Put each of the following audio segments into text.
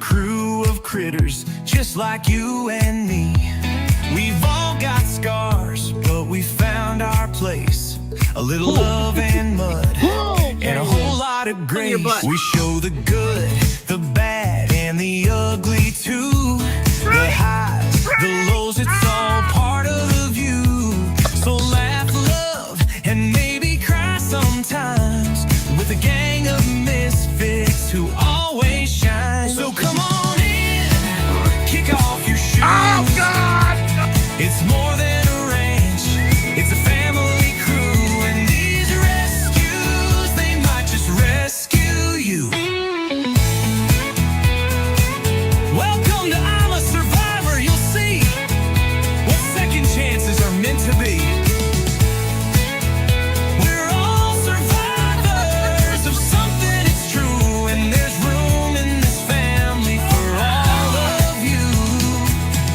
crew of critters just like you and me. We've all got scars, but we found our place. A little love and mud, and a whole lot of grace. We show the good, the bad, and the ugly too. The highs, the lows, it's all part of the view. So laugh, love, and maybe cry sometimes with a gang of misfits who always shine. So come on in, kick off your shoes. Oh, God! It's more than a ranch, it's a family crew. And these rescues, they might just rescue you. Welcome to I'm a Survivor. You'll see what second chances are meant to be. We're all survivors of something, it's true. And there's room in this family for all of you.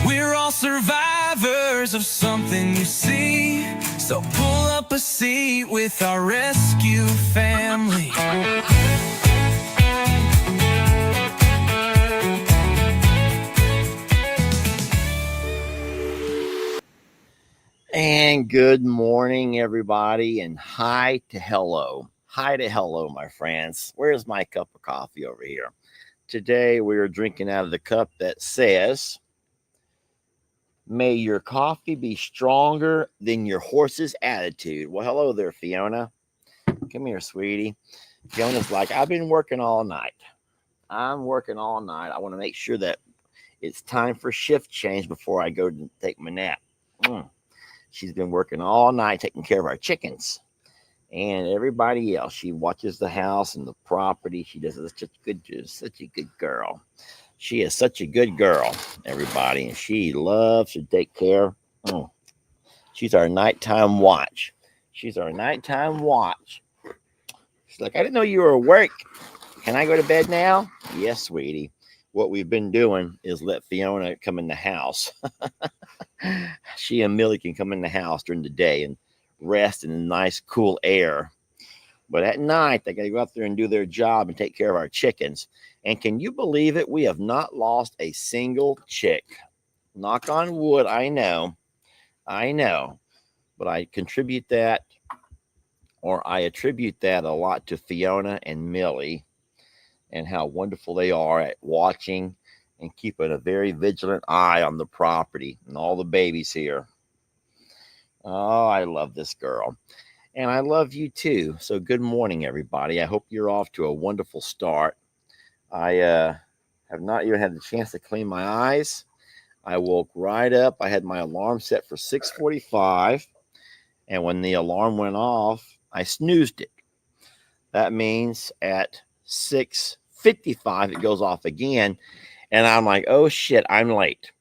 We're all survivors of something, you see. So pull up a seat with our rescue family. And good morning, everybody, and hi to hello. Hi to hello, my friends. Where's my cup of coffee over here? Today, we are drinking out of the cup that says, may your coffee be stronger than your horse's attitude. Well, hello there, Fiona. Come here, sweetie. Fiona's like, I've been working all night. I'm working all night. I want to make sure that it's time for shift change before I go to take my nap. She's been working all night taking care of our chickens and everybody else. She watches the house and the property. She does such a good girl. She is such a good girl, everybody, and she loves to take care. She's our nighttime watch. She's our nighttime watch. She's like, I didn't know you were awake. Can I go to bed now? Yes, sweetie. What we've been doing is let Fiona come in the house. She and Millie can come in the house during the day and rest in the nice, cool air. But at night, they got to go out there and do their job and take care of our chickens. And can you believe it? We have not lost a single chick. Knock on wood, I know. But I attribute that a lot to Fiona and Millie and how wonderful they are at watching and keeping a very vigilant eye on the property and all the babies here. Oh, I love this girl. And I love you too. So good morning, everybody. I hope you're off to a wonderful start. I have not even had the chance to clean my eyes. I woke right up. I had my alarm set for 6:45. And when the alarm went off, I snoozed it. That means at 6:55, it goes off again. And I'm like, oh, shit, I'm late.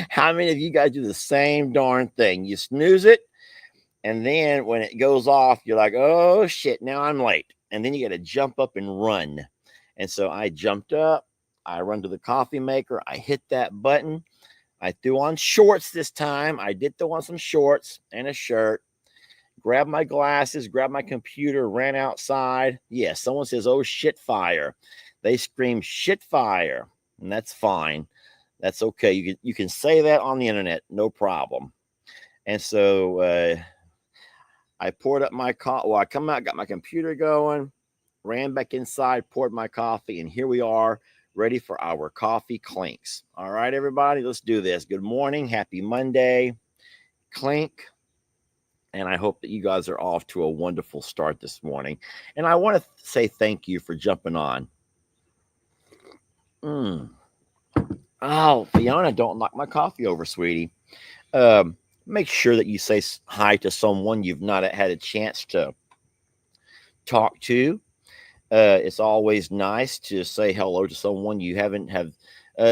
How many of you guys do the same darn thing? You snooze it, and then when it goes off, you're like, oh, shit, now I'm late. And then you got to jump up and run. And so I jumped up. I run to the coffee maker. I hit that button. I threw on shorts this time. I did throw on some shorts and a shirt. Grabbed my glasses, grabbed my computer, ran outside. Yes, someone says, oh, shit, fire. They scream shit fire, and that's fine. That's okay. You can say that on the internet, no problem. And so I poured up my coffee. Well, I come out, got my computer going, ran back inside, poured my coffee, and here we are, ready for our coffee clinks. All right, everybody, let's do this. Good morning. Happy Monday. Clink. And I hope that you guys are off to a wonderful start this morning. And I want to say thank you for jumping on. Oh, Fiona, don't knock my coffee over, sweetie. Make sure that you say hi to someone you've not had a chance to talk to. It's always nice to say hello to someone you haven't have.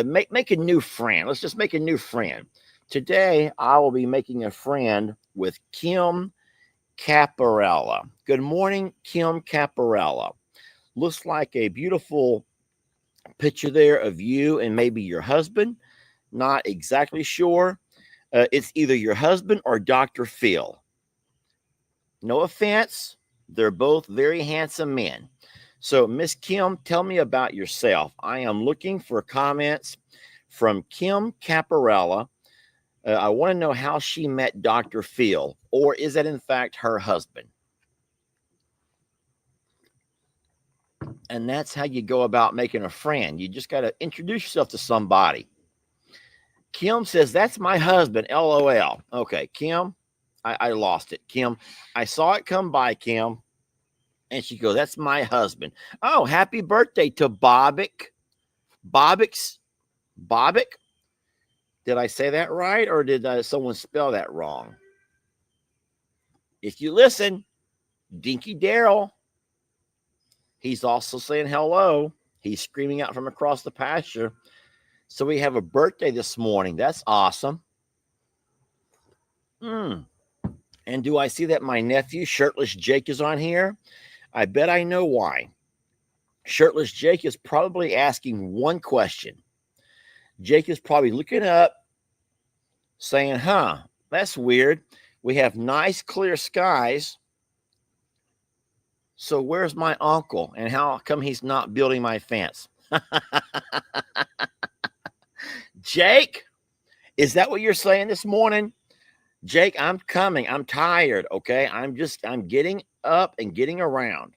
Make a new friend. Let's just make a new friend. Today, I will be making a friend with Kim Caparella. Good morning, Kim Caparella. Looks like a beautiful picture there of you and maybe your husband. Not exactly sure. It's either your husband or Dr. Phil. No offense. They're both very handsome men. So, Miss Kim, tell me about yourself. I am looking for comments from Kim Caparella. I want to know how she met Dr. Phil, or is that in fact her husband? And that's how you go about making a friend. You just got to introduce yourself to somebody. Kim says, that's my husband, LOL. Okay, Kim, I lost it. Kim, I saw it come by, Kim. And she goes, that's my husband. Oh, happy birthday to Bobbick. Bobbick? Did I say that right, or did someone spell that wrong? If you listen, Dinky Daryl, he's also saying hello. He's screaming out from across the pasture. So we have a birthday this morning. That's awesome. And do I see that my nephew, Shirtless Jake, is on here? I bet I know why. Shirtless Jake is probably asking one question. Jake is probably looking up, saying, huh, that's weird. We have nice clear skies. So where's my uncle? And how come he's not building my fence? Jake, is that what you're saying this morning? Jake, I'm coming. I'm tired. Okay. I'm getting up and getting around.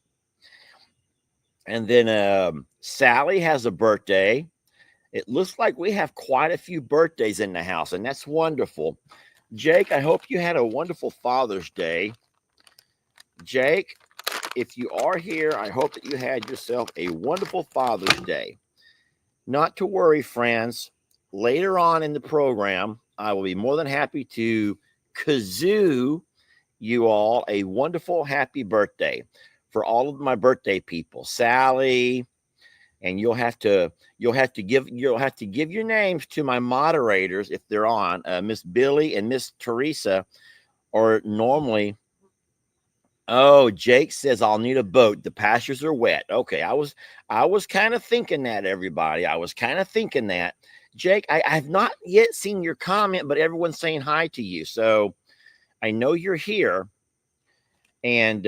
And then Sally has a birthday. It looks like we have quite a few birthdays in the house, and that's wonderful. Jake, I hope you had a wonderful Father's Day. Jake, if you are here, I hope that you had yourself a wonderful Father's Day. Not to worry, friends. Later on in the program, I will be more than happy to kazoo you all a wonderful happy birthday for all of my birthday people. Sally, and you'll have to give your names to my moderators if they're on. Miss Billy and Miss Teresa, or normally. Oh, Jake says I'll need a boat. The pastures are wet. Okay, I was kind of thinking that, everybody. I was kind of thinking that. Jake, I have not yet seen your comment, but everyone's saying hi to you, so I know you're here. And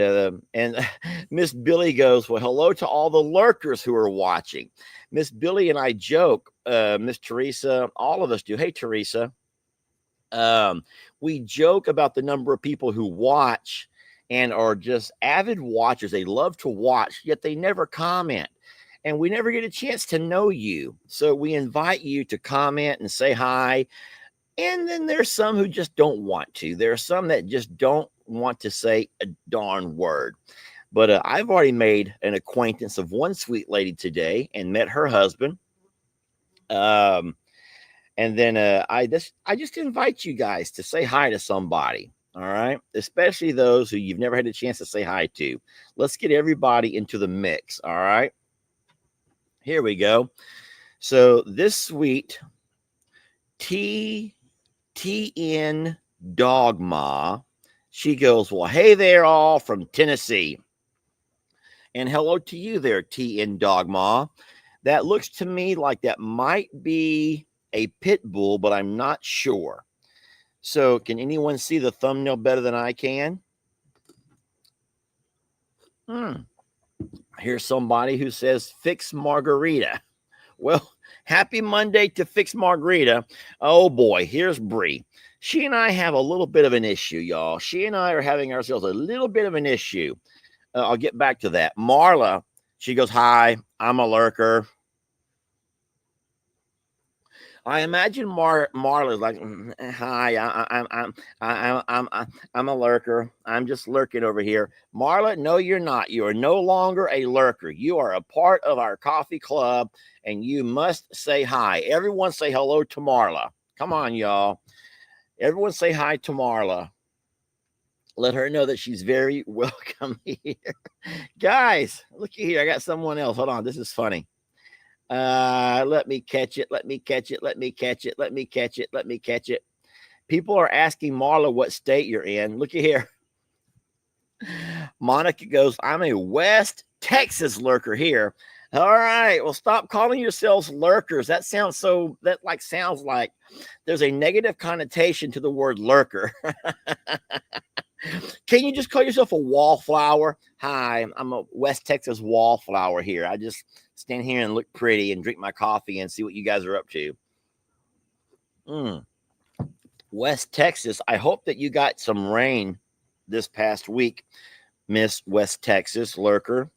Miss Billy goes, well, hello to all the lurkers who are watching. Miss Billy and I joke, Miss Teresa, all of us do. Hey, Teresa. We joke about the number of people who watch and are just avid watchers. They love to watch, yet they never comment. And we never get a chance to know you. So we invite you to comment and say hi. And then there's some who just don't want to. There are some that just don't want to say a darn word. But I've already made an acquaintance of one sweet lady today and met her husband. And then I just invite you guys to say hi to somebody. All right. Especially those who you've never had a chance to say hi to. Let's get everybody into the mix. All right. Here we go. So this sweet TN Dogma, she goes, well, hey there, all from Tennessee. And hello to you there, TN Dogma. That looks to me like that might be a pit bull, but I'm not sure. So can anyone see the thumbnail better than I can? Here's somebody who says fix margarita. Well, happy Monday to Fix Margarita. Oh boy, here's Bree. She and I have a little bit of an issue, y'all. She and I are having ourselves a little bit of an issue. I'll get back to that. Marla, she goes, hi, I'm a lurker. I imagine Marla's like, hi, I'm a lurker. I'm just lurking over here. Marla, no, you're not. You are no longer a lurker. You are a part of our coffee club, and you must say hi. Everyone say hello to Marla. Come on, y'all. Everyone say hi to Marla. Let her know that she's very welcome here. Guys, looky here. I got someone else. Hold on. This is funny. Let me catch it. Let me catch it. Let me catch it. Let me catch it. Let me catch it. People are asking Marla what state you're in. Looky here. Monica goes, I'm a West Texas lurker here. All right. Well, stop calling yourselves lurkers. That sounds like there's a negative connotation to the word lurker. Can you just call yourself a wallflower? Hi, I'm a West Texas wallflower here. I just stand here and look pretty and drink my coffee and see what you guys are up to. West Texas, I hope that you got some rain this past week, Miss West Texas lurker,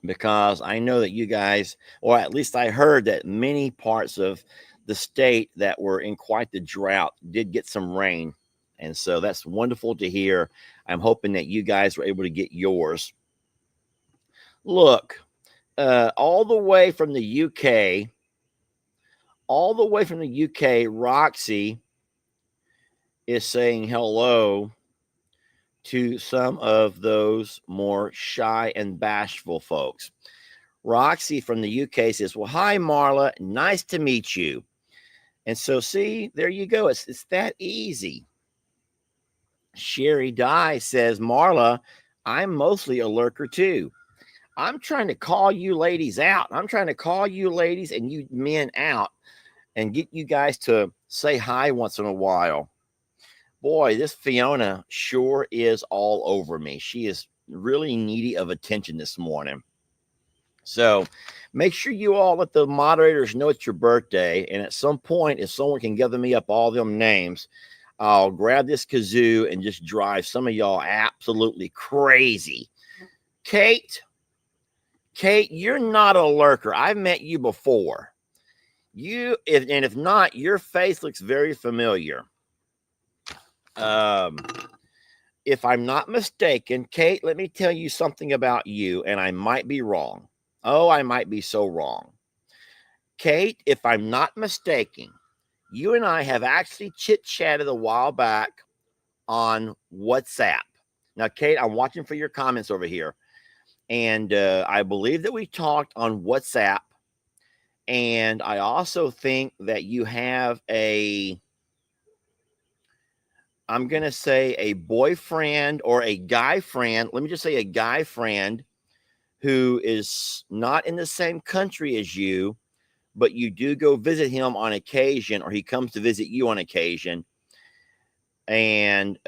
because I know that you guys, or at least I heard that many parts of the state that were in quite the drought did get some rain. And so that's wonderful to hear. I'm hoping that you guys were able to get yours. Look, all the way from the UK, Roxy is saying hello to some of those more shy and bashful folks. Roxy from the UK says, well, hi, Marla. Nice to meet you. And so, see, there you go. It's that easy. Sherry Dye says, Marla, I'm mostly a lurker too. I'm trying to call you ladies out. I'm trying to call you ladies and you men out and get you guys to say hi once in a while. Boy, this Fiona sure is all over me. She is really needy of attention this morning. So make sure you all let the moderators know it's your birthday. And at some point, if someone can gather me up all them names, I'll grab this kazoo and just drive some of y'all absolutely crazy. Kate, you're not a lurker. I've met you before. If not, your face looks very familiar. If I'm not mistaken, Kate, let me tell you something about you, and I might be wrong. Oh, I might be so wrong. Kate, if I'm not mistaken, you and I have actually chit-chatted a while back on WhatsApp. Now, Kate, I'm watching for your comments over here. And I believe that we talked on WhatsApp. And I also think that you have I'm going to say a boyfriend or a guy friend. Let me just say a guy friend who is not in the same country as you, but you do go visit him on occasion, or he comes to visit you on occasion. And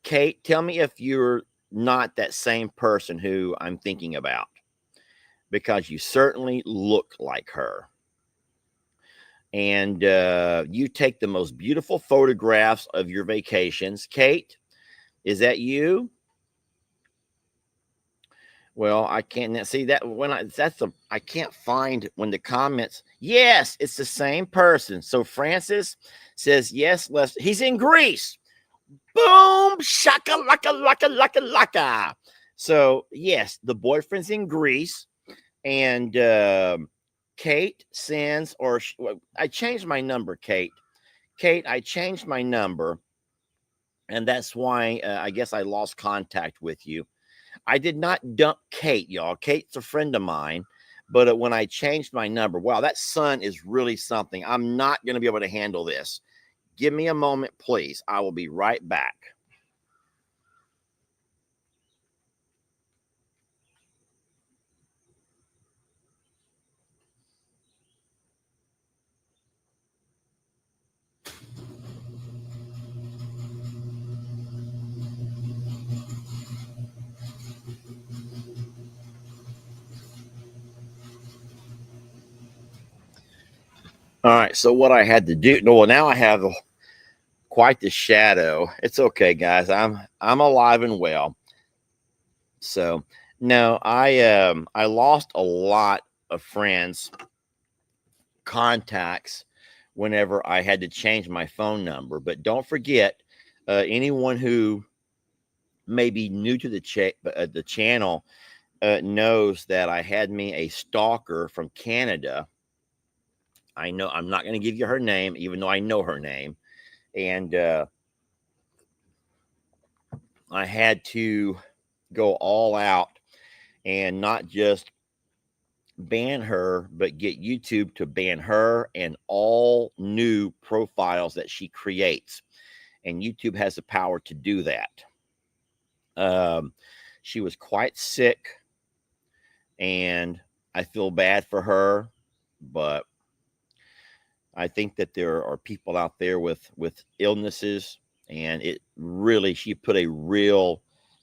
Kate, tell me if you're not that same person who I'm thinking about, because you certainly look like her. And you take the most beautiful photographs of your vacations. Kate, is that you? Well, I can't see that when I can't find when the comments. Yes, it's the same person. So Francis says yes. He's in Greece. Boom, shaka laka laka laka laka. So yes, the boyfriend's in Greece, and Kate sends, or I changed my number, Kate. Kate, I changed my number, and that's why I guess I lost contact with you. I did not dump Kate, y'all. Kate's a friend of mine, but when I changed my number, wow, that sun is really something. I'm not going to be able to handle this. Give me a moment, please. I will be right back. All right, so what I had to do, well, now I have quite the shadow. It's okay, guys. I'm alive and well. So no, I lost a lot of friends, contacts, whenever I had to change my phone number. But don't forget, anyone who may be new to the channel knows that I had me a stalker from Canada. I know I'm not going to give you her name, even though I know her name. And I had to go all out and not just ban her, but get YouTube to ban her and all new profiles that she creates. And YouTube has the power to do that. She was quite sick, and I feel bad for her, but I think that there are people out there with illnesses And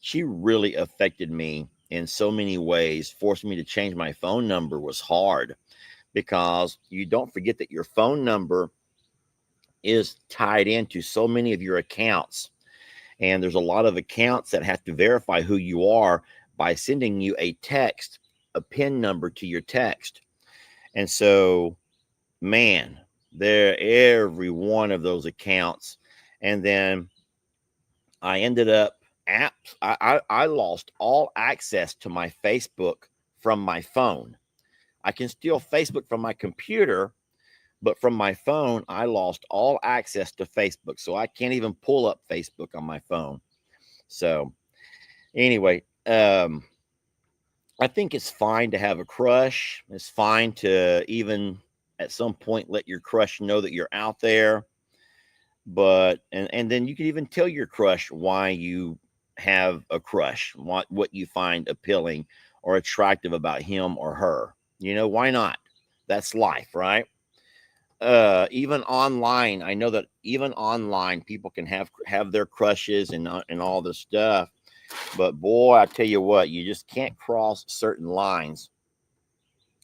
she really affected me in so many ways. Forcing me to change my phone number was hard, because you don't forget that your phone number is tied into so many of your accounts. And there's a lot of accounts that have to verify who you are by sending you a text, a PIN number to your text. And so, man, there every one of those accounts. And then I ended up I lost all access to my Facebook from my phone. I can steal Facebook from my computer, but from my phone, I lost all access to Facebook. So I can't even pull up Facebook on my phone. So anyway, I think it's fine to have a crush. It's fine to even at some point let your crush know that you're out there. But and then you can even tell your crush why you have a crush, what you find appealing or attractive about him or her. Why not? That's life, right? Even online, I know that even online people can have their crushes and all this stuff. But boy, I tell you what, you just can't cross certain lines,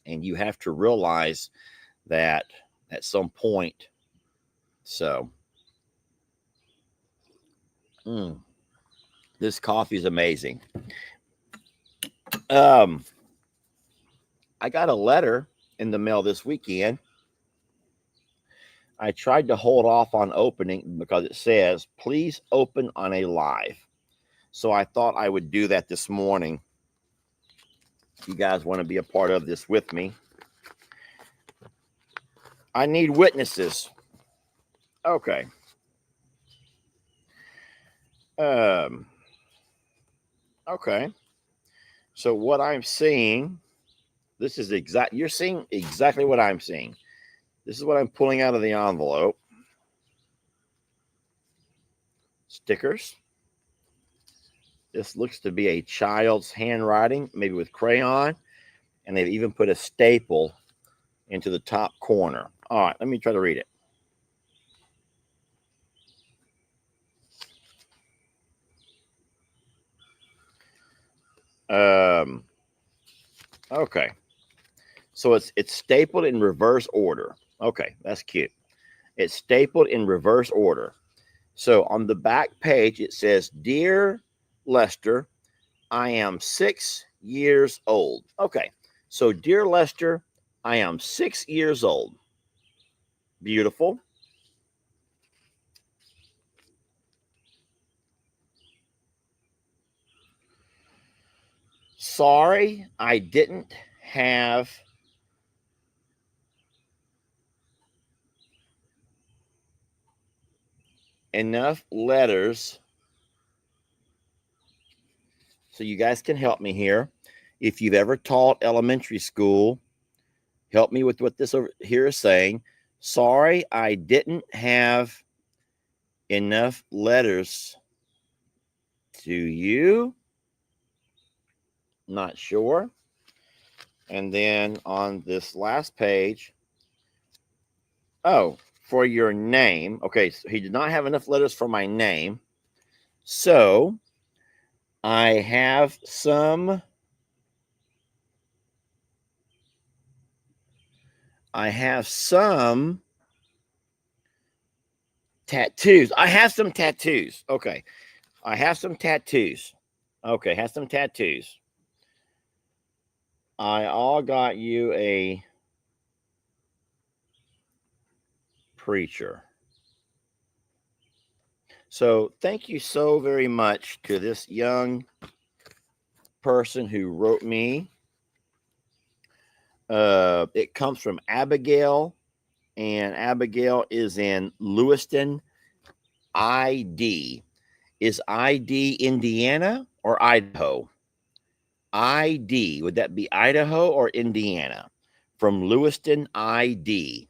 and you have to realize that at some point. So, this coffee is amazing. I got a letter in the mail this weekend. I tried to hold off on opening because it says, please open on a live. So I thought I would do that this morning. If you guys want to be a part of this with me, I need witnesses. Okay. Okay. So what I'm seeing, you're seeing exactly what I'm seeing. This is what I'm pulling out of the envelope. Stickers. This looks to be a child's handwriting, maybe with crayon, and they've even put a staple into the top corner. All right, let me try to read it. Okay. So it's stapled in reverse order. Okay, that's cute. It's stapled in reverse order. So on the back page, it says, Dear Lester, I am 6 years old. Okay, so Dear Lester, I am 6 years old. Beautiful. Sorry, I didn't have enough letters. So you guys can help me here. If you've ever taught elementary school, help me with what this over here is saying. Sorry, I didn't have enough letters to you. Not sure. And then on this last page, oh, for your name. Okay, so he did not have enough letters for my name. So I have some tattoos. I have some tattoos. Okay. I have some tattoos. Okay, have some tattoos. I all got you a preacher. So thank you so very much to this young person who wrote me. It comes from Abigail, and Abigail is in Lewiston, ID. Is ID Indiana or Idaho? ID, would that be Idaho or Indiana? From Lewiston, ID.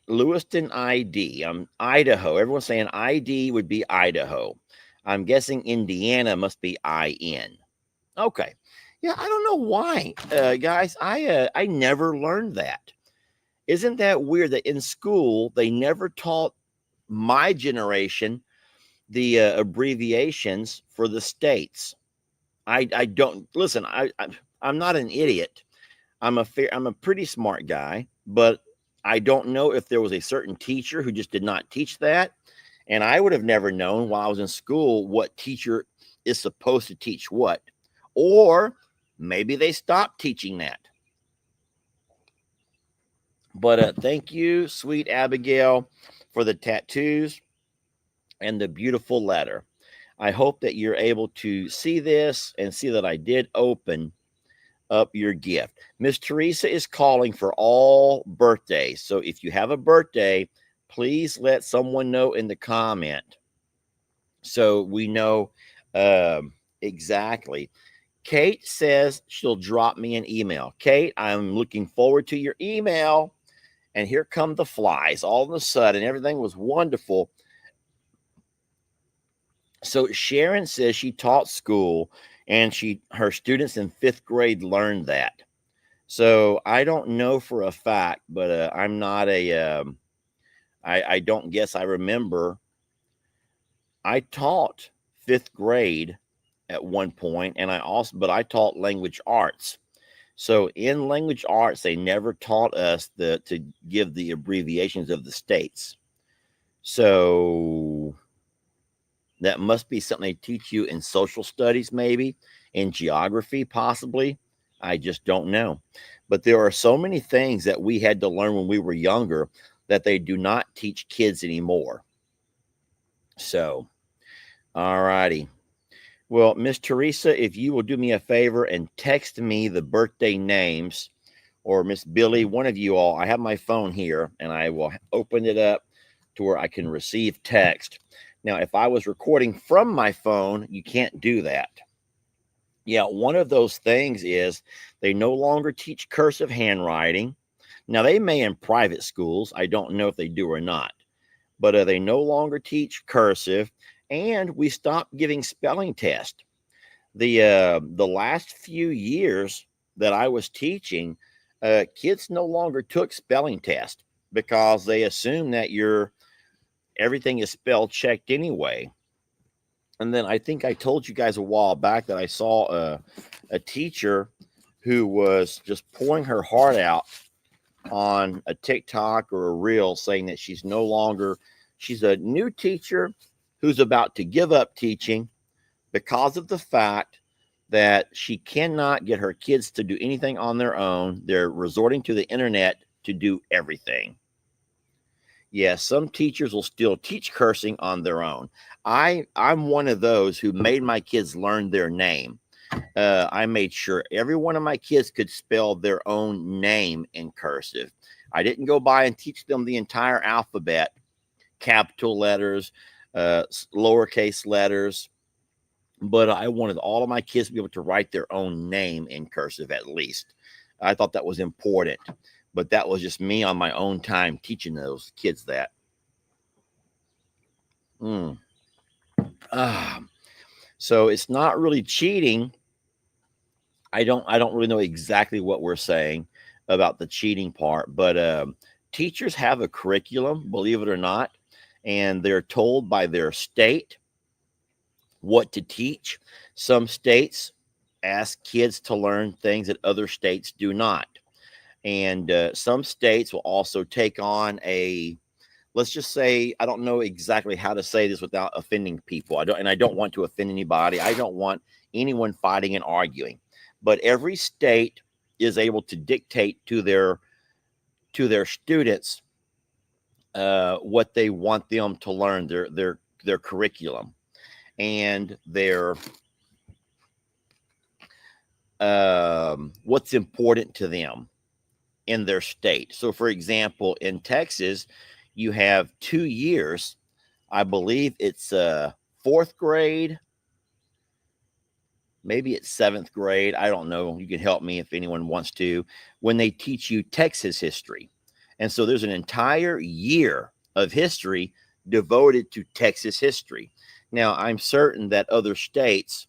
Lewiston, ID. Idaho. Everyone's saying ID would be Idaho. I'm guessing Indiana must be IN. Okay. Yeah, I don't know why, guys. I never learned that. Isn't that weird that in school they never taught my generation, the abbreviations for the states. I don't listen. I'm not an idiot. I'm a pretty smart guy, but I don't know if there was a certain teacher who just did not teach that, and I would have never known while I was in school what teacher is supposed to teach what, or maybe they stopped teaching that. But thank you, sweet Abigail, for the tattoos and the beautiful letter. I hope that you're able to see this and see that I did open up your gift. Miss Teresa is calling for all birthdays. So if you have a birthday, please let someone know in the comment so we know exactly. Kate says she'll drop me an email. Kate, I'm looking forward to your email. And here come the flies. All of a sudden, everything was wonderful. So Sharon says she taught school and her students in 5th grade learned that. So I don't know for a fact, but I'm not I don't guess I remember. I taught 5th grade at one point, and but I taught language arts. So in language arts, they never taught us to give the abbreviations of the states. So that must be something they teach you in social studies, maybe in geography, possibly. I just don't know. But there are so many things that we had to learn when we were younger that they do not teach kids anymore. So, all righty. Well, Miss Teresa, if you will do me a favor and text me the birthday names, or Miss Billy, one of you all, I have my phone here and I will open it up to where I can receive text. Now, if I was recording from my phone, you can't do that. Yeah, one of those things is they no longer teach cursive handwriting. Now, they may in private schools. I don't know if they do or not. But they no longer teach cursive, and we stopped giving spelling tests. The last few years that I was teaching, kids no longer took spelling tests because they assume that everything is spell checked anyway. And then I think I told you guys a while back that I saw a teacher who was just pouring her heart out on a TikTok or a reel saying that she's a new teacher who's about to give up teaching because of the fact that she cannot get her kids to do anything on their own. They're resorting to the internet to do everything. Yes, some teachers will still teach cursing on their own. I'm one of those who made my kids learn their name. I made sure every one of my kids could spell their own name in cursive. I didn't go by and teach them the entire alphabet, capital letters, lowercase letters, but I wanted all of my kids to be able to write their own name in cursive at least. I thought that was important, but that was just me on my own time teaching those kids that. So it's not really cheating. I don't really know exactly what we're saying about the cheating part, but teachers have a curriculum, believe it or not, and they're told by their state what to teach. Some states ask kids to learn things that other states do not. And some states will also take on let's just say, I don't know exactly how to say this without offending people. I don't want to offend anybody. I don't want anyone fighting and arguing. But every state is able to dictate to their students what they want them to learn, their curriculum, and their what's important to them in their state. So, for example, in Texas, you have 2 years. I believe it's 4th grade. Maybe it's 7th grade. I don't know. You can help me if anyone wants to. When they teach you Texas history. And so there's an entire year of history devoted to Texas history. Now, I'm certain that other states,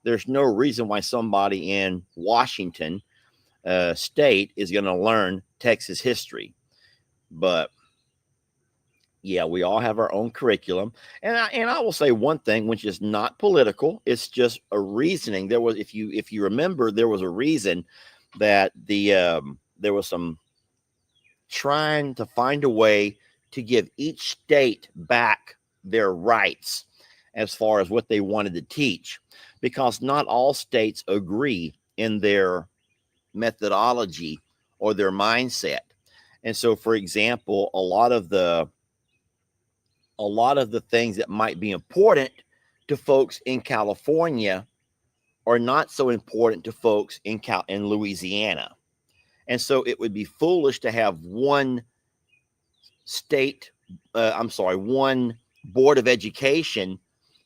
there's no reason why somebody in Washington state is going to learn Texas history. But Yeah, we all have our own curriculum. And I will say one thing, which is not political. It's just a reasoning. There was, if you remember, there was a reason that there was some trying to find a way to give each state back their rights as far as what they wanted to teach, because not all states agree in their methodology or their mindset. And so, for example, a lot of the things that might be important to folks in California are not so important to folks in Louisiana. And so it would be foolish to have one state, one board of education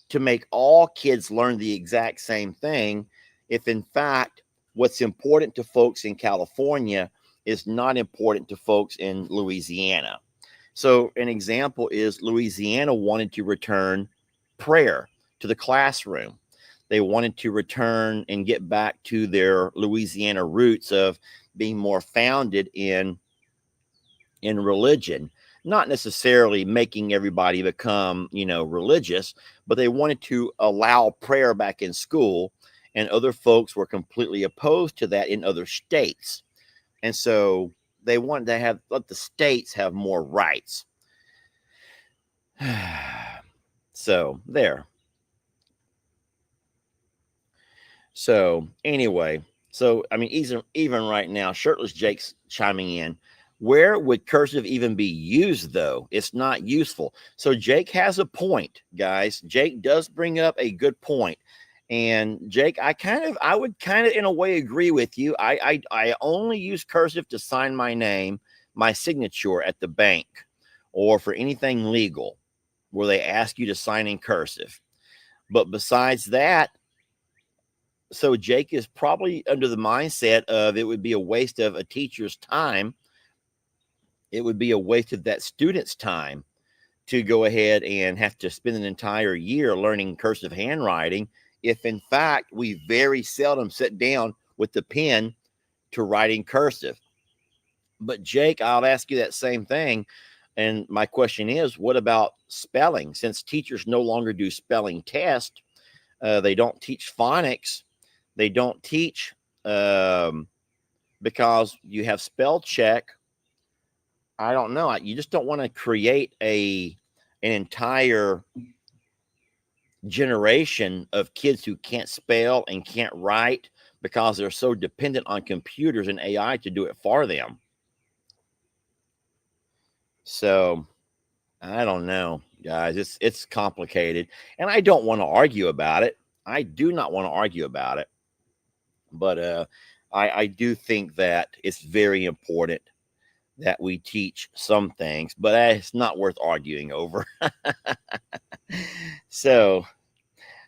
to make all kids learn the exact same thing, if in fact what's important to folks in California is not important to folks in Louisiana. So an example is Louisiana wanted to return prayer to the classroom. They wanted to return and get back to their Louisiana roots of being more founded in religion, not necessarily making everybody become, religious, but they wanted to allow prayer back in school, and other folks were completely opposed to that in other states. And so they wanted to let the states have more rights. So there. So anyway, I mean, even right now, Shirtless Jake's chiming in. Where would cursive even be used, though? It's not useful. So Jake has a point, guys. Jake does bring up a good point. And Jake, I would kind of in a way agree with you. I only use cursive to sign my name, my signature at the bank, or for anything legal where they ask you to sign in cursive. But besides that, so Jake is probably under the mindset of it would be a waste of a teacher's time. It would be a waste of that student's time to go ahead and have to spend an entire year learning cursive handwriting, if in fact we very seldom sit down with the pen to writing cursive. But Jake, I'll ask you that same thing. And my question is, what about spelling? Since teachers no longer do spelling tests, they don't teach phonics. They don't teach because you have spell check. I don't know. You just don't want to create an entire generation of kids who can't spell and can't write because they're so dependent on computers and AI to do it for them. So I don't know, guys. It's complicated, and I don't want to argue about it. I do not want to argue about it. But I do think that it's very important that we teach some things, but it's not worth arguing over. So,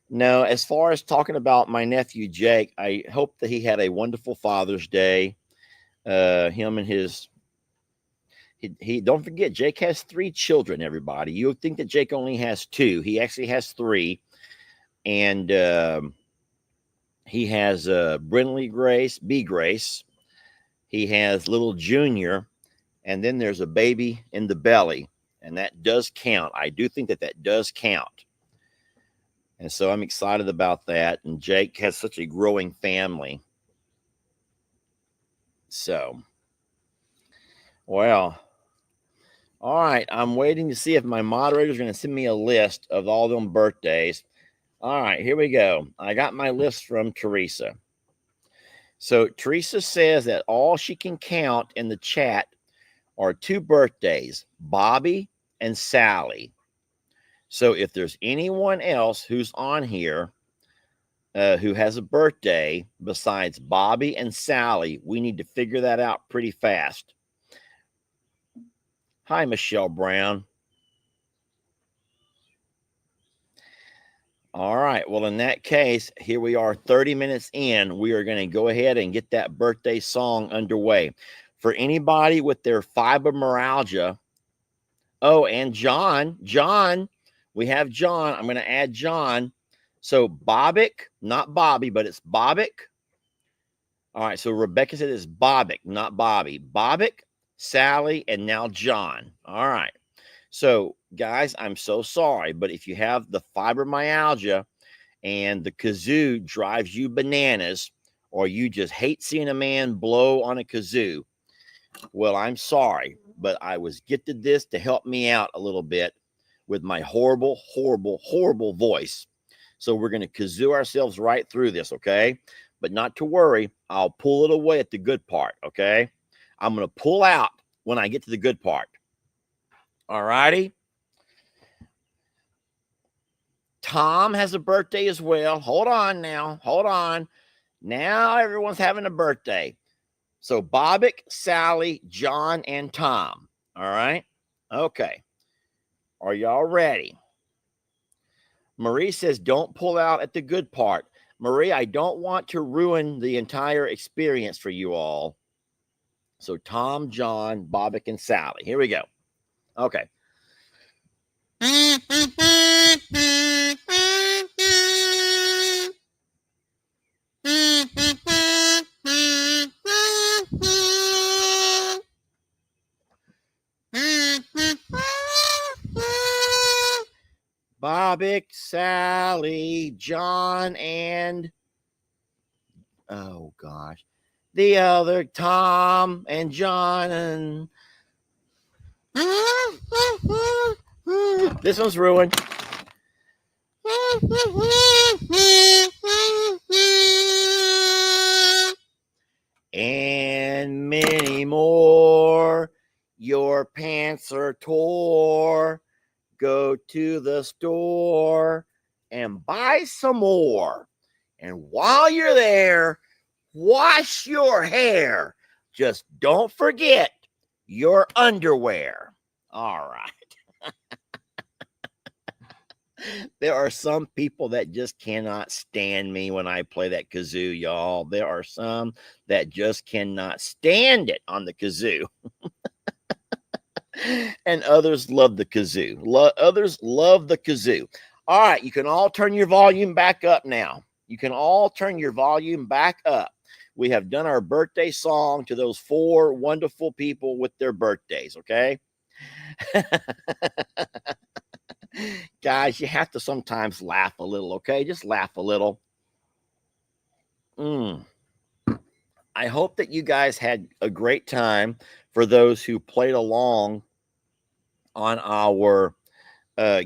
no, as far as talking about my nephew Jake, I hope that he had a wonderful Father's Day. Him and he don't forget, Jake has 3 children, everybody. You would think that Jake only has 2. He actually has 3. And he has Brindley Grace, B Grace. He has little Junior, and then there's a baby in the belly, and that does count. I do think that does count. And so I'm excited about that. And Jake has such a growing family. So, well, all right. I'm waiting to see if my moderator is going to send me a list of all them birthdays. All right, here we go. I got my list from Teresa. So Teresa says that all she can count in the chat are 2 birthdays, Bobby and Sally. So if there's anyone else who's on here who has a birthday besides Bobby and Sally, we need to figure that out pretty fast. Hi, Michelle Brown. All right. Well, in that case, here we are 30 minutes in. We are going to go ahead and get that birthday song underway. For anybody with their fibromyalgia. Oh, and John, we have John. I'm going to add John. So Bobic, not Bobby, but it's Bobic. All right. So Rebecca said it's Bobic, not Bobby. Bobic, Sally, and now John. All right. So, guys, I'm so sorry, but if you have the fibromyalgia and the kazoo drives you bananas, or you just hate seeing a man blow on a kazoo, well, I'm sorry, but I was gifted this to help me out a little bit with my horrible, horrible, horrible voice. So we're going to kazoo ourselves right through this, okay? But not to worry, I'll pull it away at the good part, okay? I'm going to pull out when I get to the good part. All righty? Tom has a birthday as well. Hold on now. Hold on. Now everyone's having a birthday. So Bobbick, Sally, John, and Tom. All right? Okay. Are y'all ready? Marie says, don't pull out at the good part. Marie, I don't want to ruin the entire experience for you all. So Tom, John, Bobbick, and Sally. Here we go. Okay. Bobbick, Sally, John, and oh gosh, the other Tom and John and this one's ruined. And many more. Your pants are tore. Go to the store and buy some more. And while you're there, wash your hair. Just don't forget your underwear. All right. There are some people that just cannot stand me when I play that kazoo, y'all. There are some that just cannot stand it on the kazoo. And others love the kazoo. Others love the kazoo. All right, you can all turn your volume back up now. You can all turn your volume back up. We have done our birthday song to those 4 wonderful people with their birthdays, okay? Guys, you have to sometimes laugh a little, okay? Just laugh a little. I hope that you guys had a great time. For those who played along on our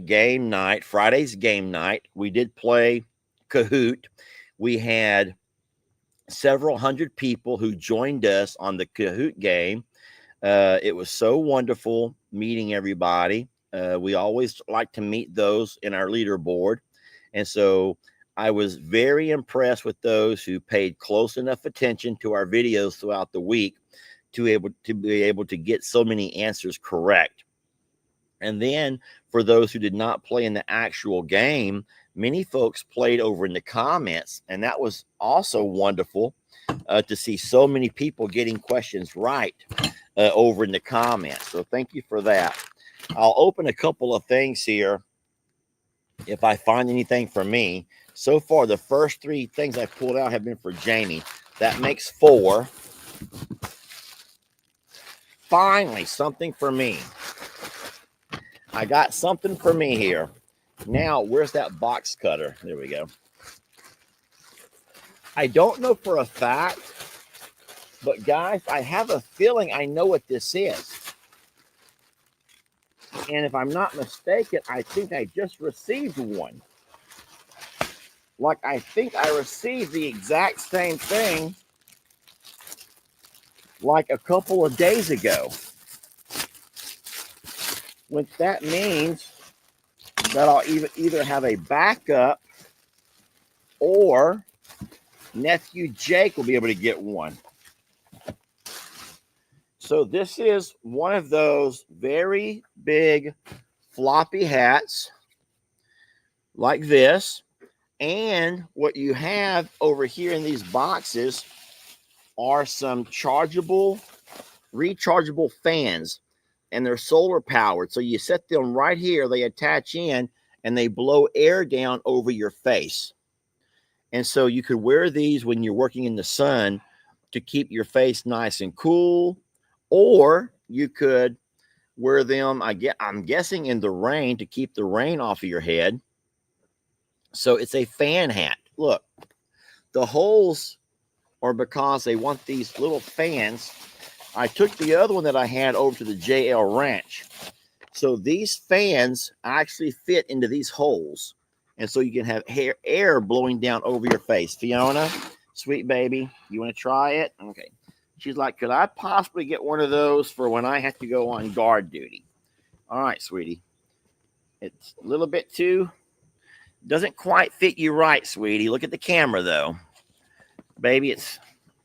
game night, Friday's game night, we did play Kahoot. We had several hundred people who joined us on the Kahoot game. It was so wonderful meeting everybody. We always like to meet those in our leaderboard. And so I was very impressed with those who paid close enough attention to our videos throughout the week to be able to get so many answers correct. And then for those who did not play in the actual game, many folks played over in the comments, and that was also wonderful to see so many people getting questions right over in the comments. So thank you for that. I'll open a couple of things here if I find anything for me. So far, the first 3 things I pulled out have been for Jamie. That makes 4. Finally, something for me. I got something for me here. Now, where's that box cutter? There we go. I don't know for a fact, but guys, I have a feeling I know what this is. And if I'm not mistaken, I think I just received one. Like, I think I received the exact same thing like a couple of days ago. Which that means that I'll either have a backup or nephew Jake will be able to get one. So this is one of those very big floppy hats like this. And what you have over here in these boxes are some rechargeable fans, and they're solar powered. So you set them right here, they attach in, and they blow air down over your face. And so you could wear these when you're working in the sun to keep your face nice and cool, or you could wear them, I'm guessing in the rain to keep the rain off of your head. So it's a fan hat. Look, the holes are because they want these little fans. I took the other one that I had over to the JL Ranch. So these fans actually fit into these holes. And so you can have air blowing down over your face. Fiona, sweet baby, you want to try it? Okay. She's like, could I possibly get one of those for when I have to go on guard duty? All right, sweetie. It's a little bit too, doesn't quite fit you right, sweetie. Look at the camera, though. Baby, it's,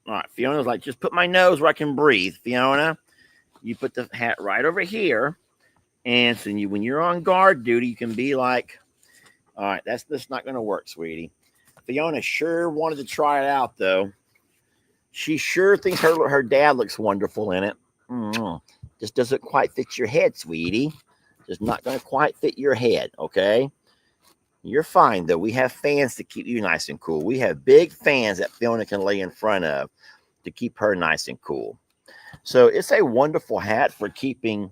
all right, Fiona's like, just put my nose where I can breathe. Fiona, you put the hat right over here. And so when you're on guard duty, you can be like, all right, that's not going to work, sweetie. Fiona sure wanted to try it out, though. She sure thinks her dad looks wonderful in it. Just doesn't quite fit your head, sweetie. Just not going to quite fit your head, okay? You're fine, though. We have fans to keep you nice and cool. We have big fans that Fiona can lay in front of to keep her nice and cool. So it's a wonderful hat for keeping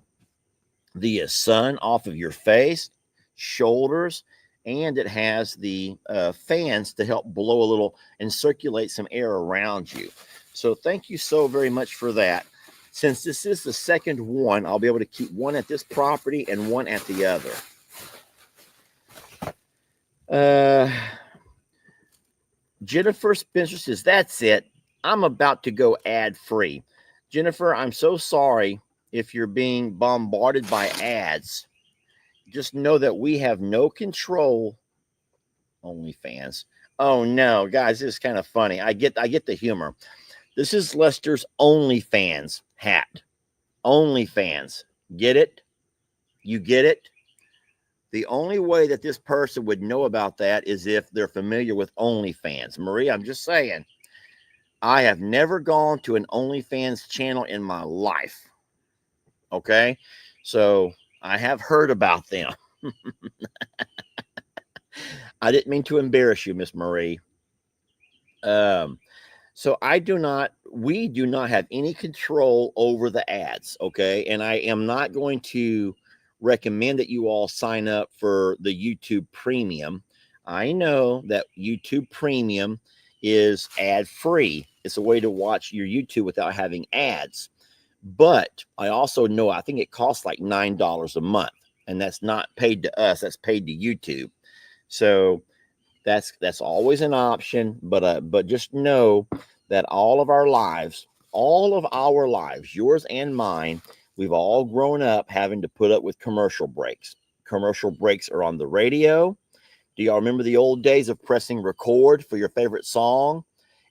the sun off of your face, shoulders, and it has the fans to help blow a little and circulate some air around you. So thank you so very much for that. Since this is the second one, I'll be able to keep one at this property and one at the other. Jennifer Spencer says, that's it. I'm about to go ad-free. Jennifer, I'm so sorry if you're being bombarded by ads. Just know that we have no control. OnlyFans. Oh no, guys, this is kind of funny. I get the humor. This is Lester's OnlyFans hat. OnlyFans. Get it? You get it? The only way that this person would know about that is if they're familiar with OnlyFans. Marie, I'm just saying, I have never gone to an OnlyFans channel in my life. Okay? So I have heard about them. I didn't mean to embarrass you, Miss Marie. So we do not have any control over the ads. Okay. And I am not going to recommend that you all sign up for the YouTube Premium. I know that YouTube Premium is ad-free. It's a way to watch your YouTube without having ads. But I also know, I think it costs like $9 a month. And that's not paid to us. That's paid to YouTube. So that's always an option. But just know that all of our lives, yours and mine, we've all grown up having to put up with commercial breaks. Commercial breaks are on the radio. Do y'all remember the old days of pressing record for your favorite song?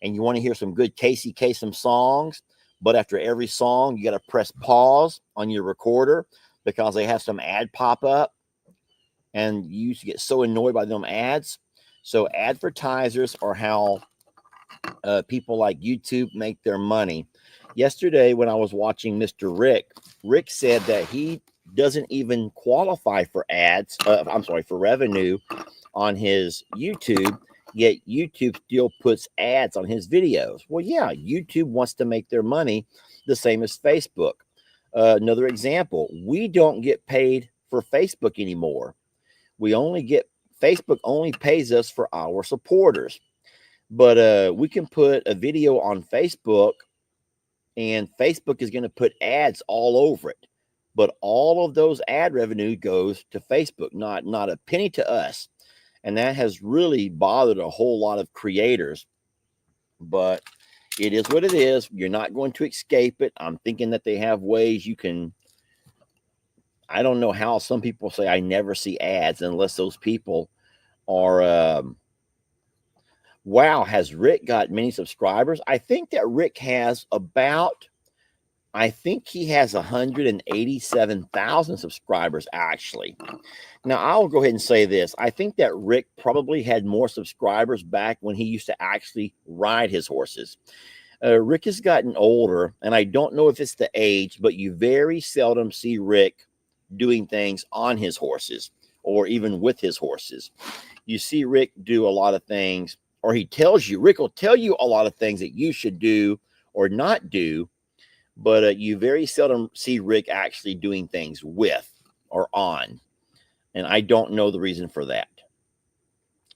And you want to hear some good Casey Kasem songs, but after every song, you got to press pause on your recorder because they have some ad pop up. And you used to get so annoyed by them ads. So advertisers are how people like YouTube make their money. Yesterday, when I was watching Mr. Rick said that he doesn't even qualify for ads. For revenue on his YouTube, yet YouTube still puts ads on his videos. Well, yeah, YouTube wants to make their money the same as Facebook. Another example, we don't get paid for Facebook anymore. Facebook only pays us for our supporters. But we can put a video on Facebook and Facebook is going to put ads all over it. But all of those ad revenue goes to Facebook, not a penny to us. And that has really bothered a whole lot of creators. But it is what it is. You're not going to escape it. I'm thinking that they have ways you can. I don't know how some people say I never see ads unless those people are. Wow, has Rick got many subscribers? I think that Rick has I think he has 187,000 subscribers, actually. Now, I'll go ahead and say this. I think that Rick probably had more subscribers back when he used to actually ride his horses. Rick has gotten older, and I don't know if it's the age, but you very seldom see Rick doing things on his horses or even with his horses. You see Rick do a lot of things, or Rick will tell you a lot of things that you should do or not do. but you very seldom see Rick actually doing things with or on. And I don't know the reason for that.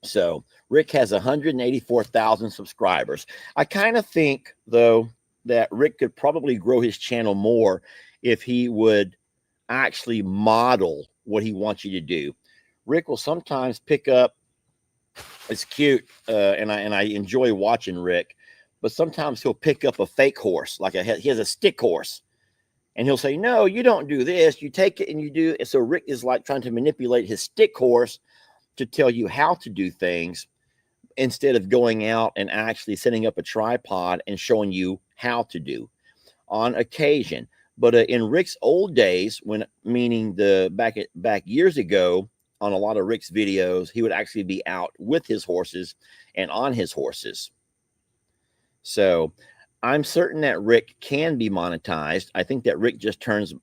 So Rick has 184,000 subscribers. I kind of think, though, that Rick could probably grow his channel more if he would actually model what he wants you to do. Rick will sometimes pick up, it's cute, and I enjoy watching Rick, but sometimes he'll pick up a fake horse, like he has a stick horse, and he'll say, no, you don't do this, you take it and you do it. So Rick is like trying to manipulate his stick horse to tell you how to do things instead of going out and actually setting up a tripod and showing you how to do on occasion. But in Rick's old days, when meaning the back years ago, on a lot of Rick's videos, he would actually be out with his horses and on his horses. So I'm certain that Rick can be monetized. I think that Rick just turns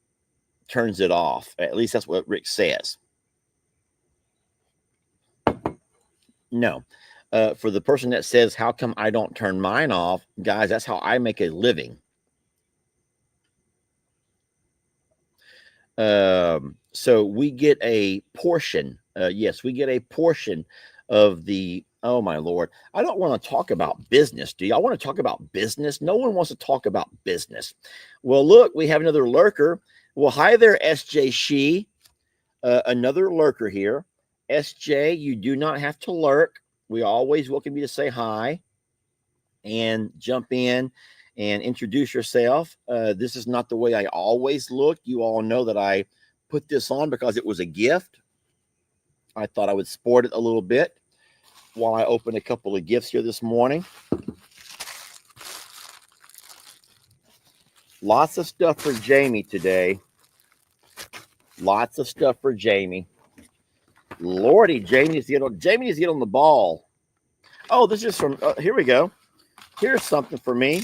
it off. At least that's what Rick says. No. For the person that says, how come I don't turn mine off? Guys, that's how I make a living. So we get a portion. Yes, we get a portion of the, oh my Lord. I don't want to talk about business. Do y'all want to talk about business? No one wants to talk about business. Well, look, we have another lurker. Well, hi there, SJ She. Another lurker here. SJ, you do not have to lurk. We always welcome you to say hi and jump in and introduce yourself. This is not the way I always look. You all know that I put this on because it was a gift. I thought I would sport it a little bit while I open a couple of gifts here this morning. Lots of stuff for Jamie today. Lots of stuff for Jamie. Lordy, Jamie needs to get on the ball. Oh, this is from, here we go. Here's something for me.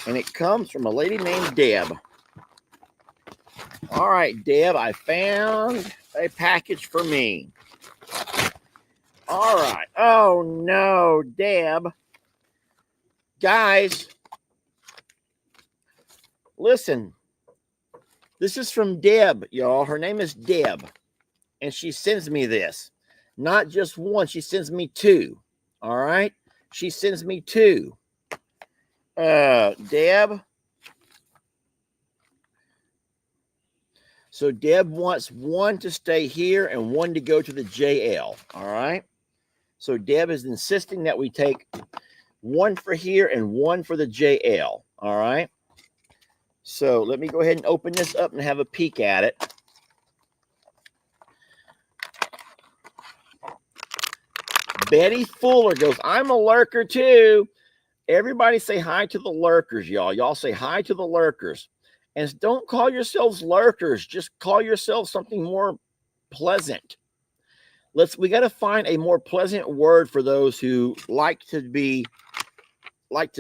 And it comes from a lady named Deb. All right, Deb, I found a package for me. All right. Oh, no, Deb. Guys, listen. This is from Deb, y'all. Her name is Deb. And she sends me this. Not just one. She sends me two. All right? She sends me two. Deb. So Deb wants one to stay here and one to go to the JL. All right. So Deb is insisting that we take one for here and one for the JL. All right. So let me go ahead and open this up and have a peek at it. Betty Fuller goes, I'm a lurker too. Everybody say hi to the lurkers, y'all. Y'all say hi to the lurkers. And don't call yourselves lurkers. Just call yourselves something more pleasant. We got to find a more pleasant word for those who like to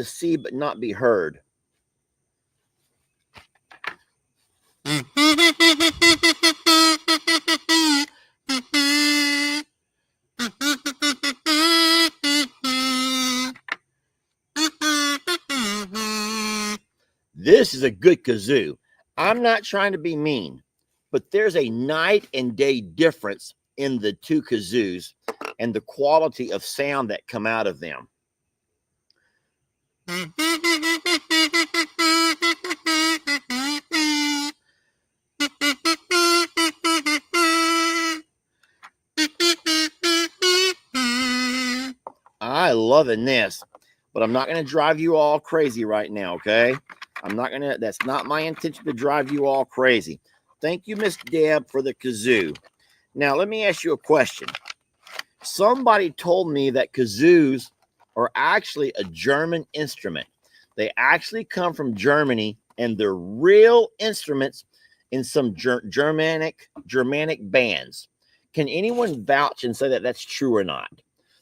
see but not be heard. This is a good kazoo. I'm not trying to be mean, but there's a night and day difference in the two kazoos and the quality of sound that come out of them. I loving this, but I'm not going to drive you all crazy right now, okay? That's not my intention to drive you all crazy. Thank you, Miss Deb, for the kazoo. Now, let me ask you a question. Somebody told me that kazoos are actually a German instrument. They actually come from Germany, and they're real instruments in some Germanic bands. Can anyone vouch and say that that's true or not?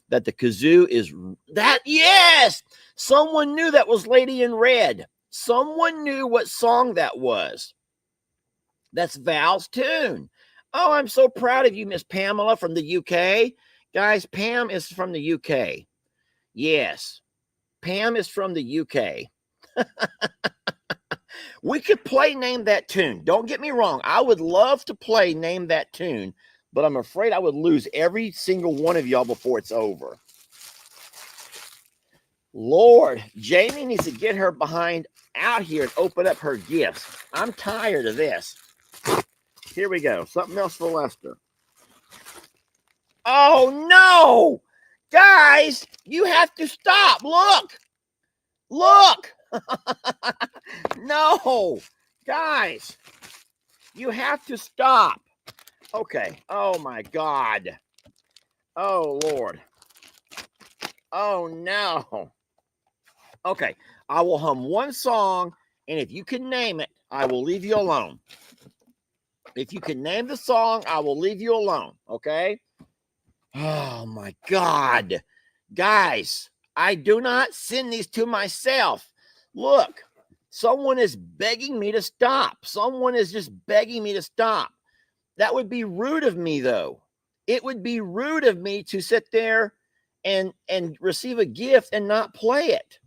That the kazoo is that? Yes! Someone knew that was Lady in Red. Someone knew what song that was. That's Val's tune. Oh, I'm so proud of you, Miss Pamela from the UK. Guys, Pam is from the UK. Yes, Pam is from the UK. We could play Name That Tune. Don't get me wrong. I would love to play Name That Tune, but I'm afraid I would lose every single one of y'all before it's over. Lord, Jamie needs to get her behind out here and open up her gifts. I'm tired of this. Here we go. Something else for Lester. Oh, no. Guys, you have to stop. Look. Look. No. Guys, you have to stop. Okay. Oh, my God. Oh, Lord. Oh, no. Okay. I will hum one song, and if you can name it, I will leave you alone. If you can name the song, I will leave you alone. Okay? Oh, my God. Guys, I do not send these to myself. Look, someone is begging me to stop. Someone is just begging me to stop. That would be rude of me, though. It would be rude of me to sit there and receive a gift and not play it.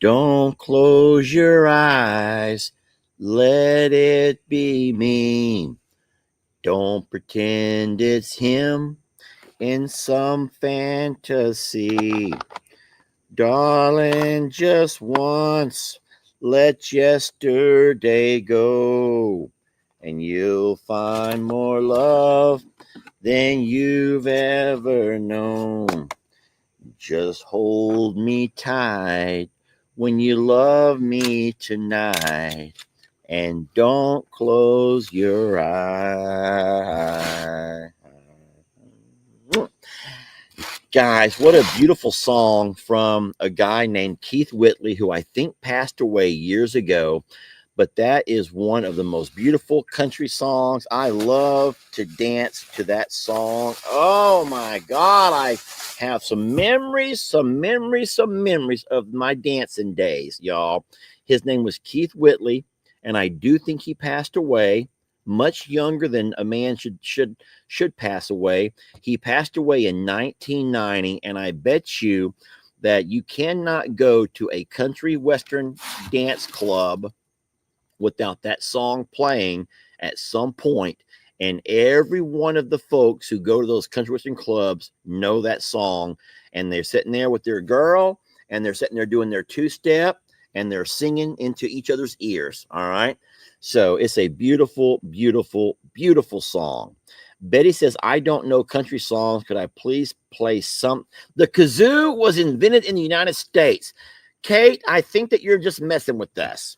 Don't close your eyes. Let it be me. Don't pretend it's him in some fantasy. Darling, just once, let yesterday go, and you'll find more love than you've ever known. Just hold me tight when you love me tonight, and don't close your eyes. Guys, what a beautiful song from a guy named Keith Whitley, who I think passed away years ago. But that is one of the most beautiful country songs. I love to dance to that song. Oh my God, I have some memories of my dancing days, y'all. His name was Keith Whitley, and I do think he passed away much younger than a man should pass away. He passed away in 1990, and I bet you that you cannot go to a country western dance club without that song playing at some point. And every one of the folks who go to those country western clubs know that song, and they're sitting there with their girl, and they're sitting there doing their two-step, and they're singing into each other's ears. All right. So it's a beautiful, beautiful, beautiful song. Betty says, I don't know country songs. Could I please play some? The kazoo was invented in the United States. Kate, I think that you're just messing with us.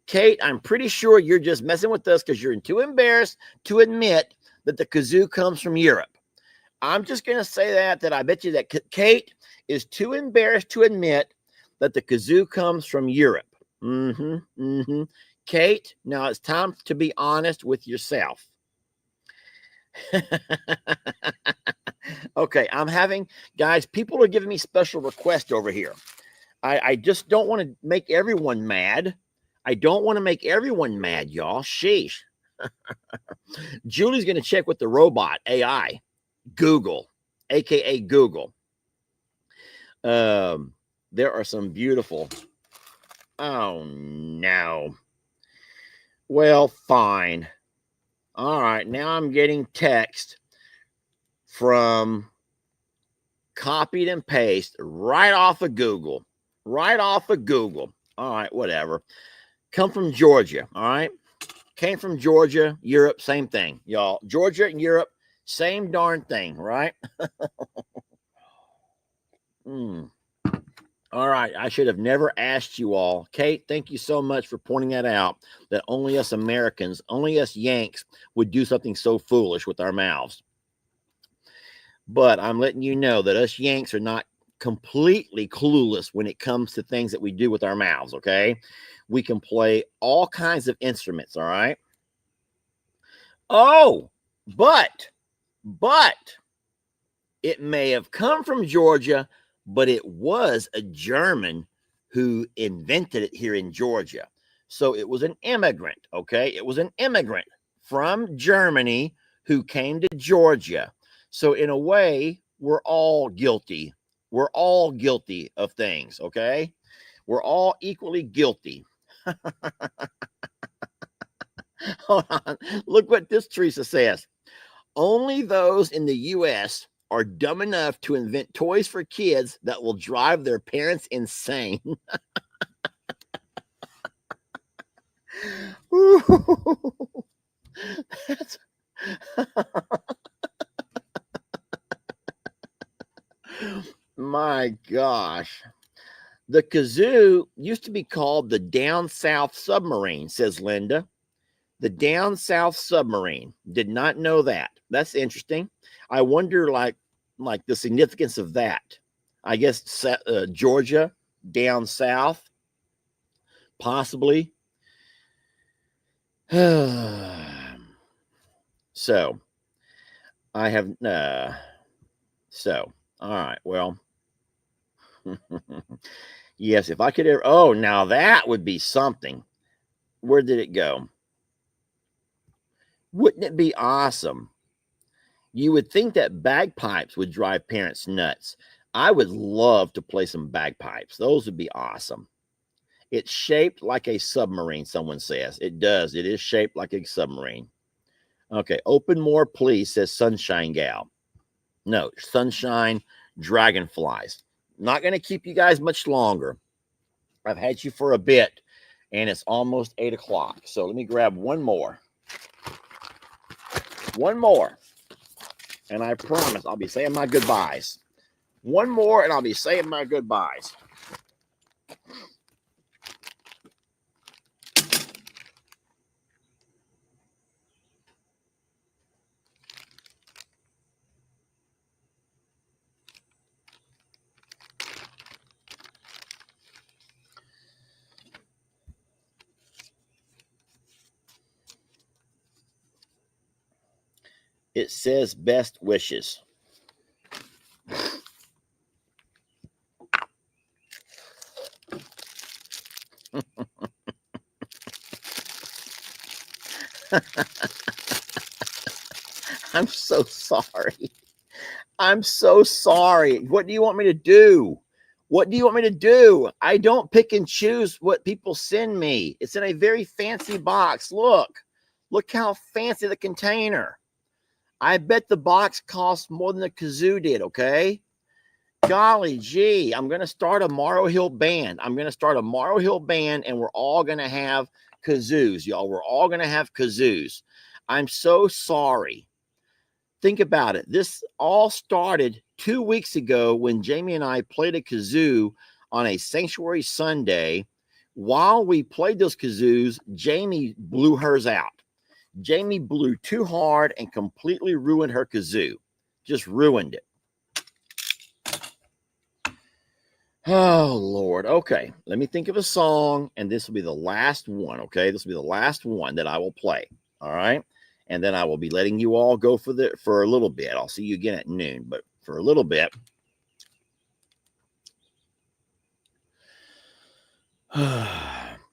Kate, I'm pretty sure you're just messing with us because you're too embarrassed to admit that the kazoo comes from Europe. I'm just going to say that I bet you that Kate is too embarrassed to admit that the kazoo comes from Europe. Kate, now it's time to be honest with yourself. Okay, guys, people are giving me special requests over here. I just don't want to make everyone mad. I don't want to make everyone mad, y'all. Sheesh. Julie's going to check with the robot, AI, Google, aka Google. There are some beautiful. Oh, no. Well, fine. All right. Now I'm getting text from copied and paste right off of Google. Right off of Google. All right. Whatever. Come from Georgia. All right. Came from Georgia, Europe, same thing, y'all. Georgia and Europe, same darn thing, right? All right, I should have never asked you all. Kate, thank you so much for pointing that out, that only us Americans, only us Yanks would do something so foolish with our mouths. But I'm letting you know that us Yanks are not completely clueless when it comes to things that we do with our mouths, okay? We can play all kinds of instruments, all right? Oh, but it may have come from Georgia, but it was a German who invented it here in Georgia. So it was an immigrant, okay? It was an immigrant from Germany who came to Georgia. So in a way, we're all guilty. We're all guilty of things, okay? We're all equally guilty. Hold on. Look what this Teresa says. Only those in the U.S. are dumb enough to invent toys for kids that will drive their parents insane. That's... My gosh. The kazoo used to be called the Down South Submarine, says Linda. The Down South Submarine. Did not know that. That's interesting. I wonder, like the significance of that. I guess Georgia, down south, possibly. So, I have. So, all right. Well, yes, if I could ever. Oh, now that would be something. Where did it go? Wouldn't it be awesome? You would think that bagpipes would drive parents nuts. I would love to play some bagpipes. Those would be awesome. It's shaped like a submarine, someone says. It does. It is shaped like a submarine. Okay, open more, please, says Sunshine Gal. No, Sunshine Dragonflies. Not going to keep you guys much longer. I've had you for a bit, and it's almost 8 o'clock. So let me grab one more. One more. And I promise I'll be saying my goodbyes. One more, and I'll be saying my goodbyes. It says best wishes. I'm so sorry. I'm so sorry. What do you want me to do? What do you want me to do? I don't pick and choose what people send me. It's in a very fancy box. Look how fancy the container. I bet the box costs more than the kazoo did, okay? Golly gee, I'm going to start a Morrow Hill band. I'm going to start a Morrow Hill band, and we're all going to have kazoos, y'all. We're all going to have kazoos. I'm so sorry. Think about it. This all started 2 weeks ago when Jamie and I played a kazoo on a Sanctuary Sunday. While we played those kazoos, Jamie blew hers out. Jamie blew too hard and completely ruined her kazoo. Just ruined it. Oh, Lord. Okay. Let me think of a song, and this will be the last one, okay? This will be the last one that I will play, all right? And then I will be letting you all go for a little bit. I'll see you again at noon, but for a little bit.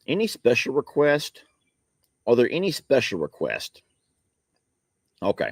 Any special request? Are there any special requests? Okay.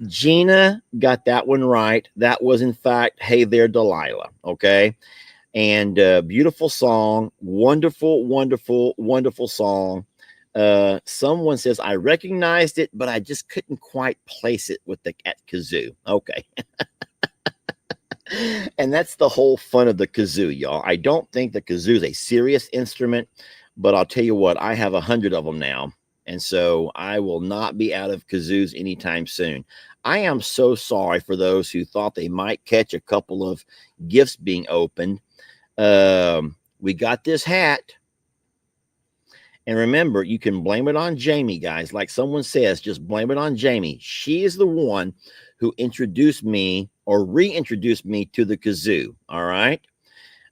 Gina got that one right. That was, in fact, Hey There, Delilah. Okay. And beautiful song. Wonderful, wonderful, wonderful song. Someone says, I recognized it, but I just couldn't quite place it with the at kazoo. Okay. And that's the whole fun of the kazoo, y'all. I don't think the kazoo is a serious instrument, but I'll tell you what, I have 100 of them now. And so I will not be out of kazoos anytime soon. I am so sorry for those who thought they might catch a couple of gifts being opened. We got this hat. And remember, you can blame it on Jamie, guys. Like someone says, just blame it on Jamie. She is the one who introduced me or reintroduced me to the kazoo. All right.